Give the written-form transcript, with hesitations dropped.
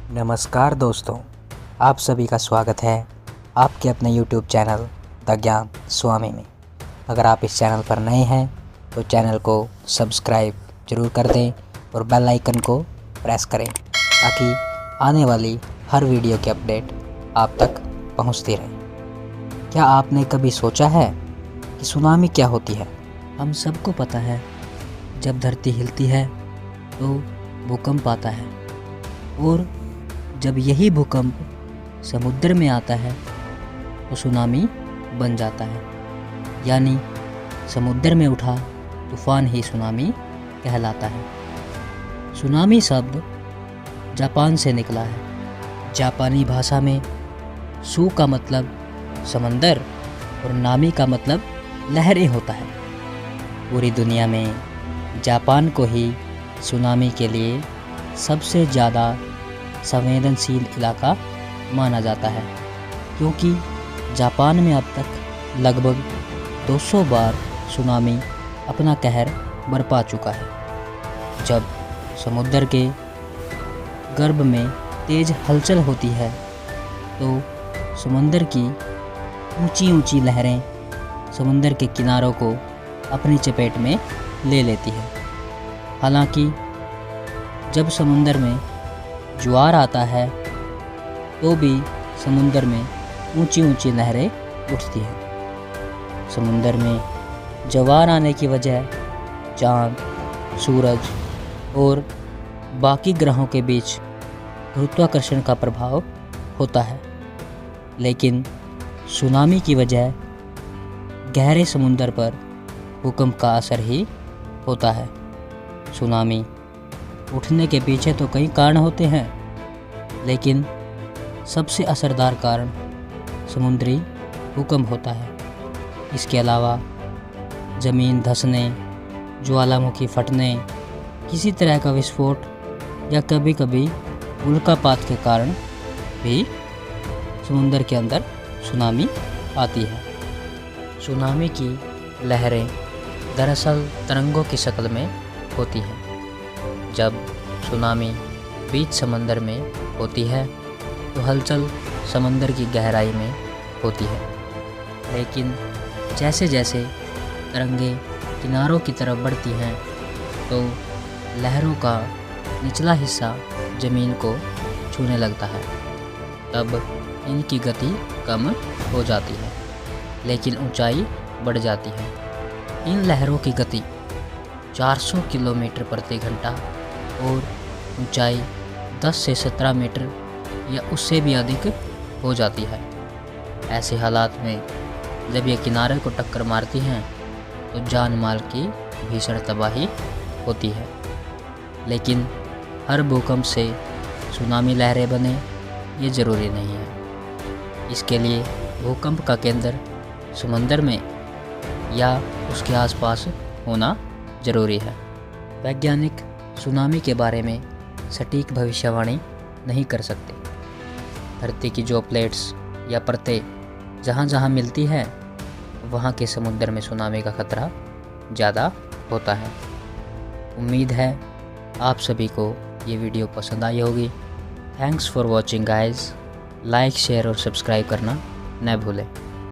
नमस्कार दोस्तों, आप सभी का स्वागत है आपके अपने YouTube चैनल द ज्ञान स्वामी में। अगर आप इस चैनल पर नए हैं तो चैनल को सब्सक्राइब जरूर कर दें और बेल आइकन को प्रेस करें ताकि आने वाली हर वीडियो की अपडेट आप तक पहुंचती रहे। क्या आपने कभी सोचा है कि सुनामी क्या होती है? हम सबको पता है, जब धरती हिलती है तो भूकंप आता है और जब यही भूकंप समुद्र में आता है तो सुनामी बन जाता है। यानी समुद्र में उठा तूफान ही सुनामी कहलाता है। सुनामी शब्द जापान से निकला है। जापानी भाषा में सू का मतलब समंदर और नामी का मतलब लहरें होता है। पूरी दुनिया में जापान को ही सुनामी के लिए सबसे ज़्यादा संवेदनशील इलाका माना जाता है, क्योंकि जापान में अब तक लगभग 200 बार सुनामी अपना कहर बरपा चुका है। जब समुद्र के गर्भ में तेज हलचल होती है तो समुद्र की ऊंची ऊंची लहरें समुद्र के किनारों को अपनी चपेट में ले लेती है। हालांकि जब समुद्र में ज्वार आता है तो भी समुद्र में ऊंची ऊंची लहरें उठती हैं। समुद्र में ज्वार आने की वजह चाँद, सूरज और बाकी ग्रहों के बीच गुरुत्वाकर्षण का प्रभाव होता है, लेकिन सुनामी की वजह गहरे समुद्र पर भूकंप का असर ही होता है। सुनामी उठने के पीछे तो कई कारण होते हैं, लेकिन सबसे असरदार कारण समुद्री भूकंप होता है। इसके अलावा ज़मीन धंसने, ज्वालामुखी फटने, किसी तरह का विस्फोट या कभी कभी उल्कापात के कारण भी समुद्र के अंदर सुनामी आती है। सुनामी की लहरें दरअसल तरंगों की शक्ल में होती हैं। जब सुनामी बीच समंदर में होती है तो हलचल समंदर की गहराई में होती है, लेकिन जैसे जैसे तरंगें किनारों की तरफ बढ़ती हैं तो लहरों का निचला हिस्सा ज़मीन को छूने लगता है। तब इनकी गति कम हो जाती है, लेकिन ऊंचाई बढ़ जाती है। इन लहरों की गति 400 किलोमीटर प्रति घंटा और ऊंचाई 10 से 17 मीटर या उससे भी अधिक हो जाती है। ऐसे हालात में जब ये किनारे को टक्कर मारती हैं तो जान माल की भीषण तबाही होती है। लेकिन हर भूकंप से सुनामी लहरें बने ये ज़रूरी नहीं है। इसके लिए भूकंप का केंद्र समुद्र में या उसके आसपास होना ज़रूरी है। वैज्ञानिक सुनामी के बारे में सटीक भविष्यवाणी नहीं कर सकते। धरती की जो प्लेट्स या परतें जहाँ जहाँ मिलती है वहाँ के समुद्र में सुनामी का खतरा ज़्यादा होता है। उम्मीद है आप सभी को ये वीडियो पसंद आई होगी। Thanks for watching guys. Like, share और सब्सक्राइब करना न भूलें।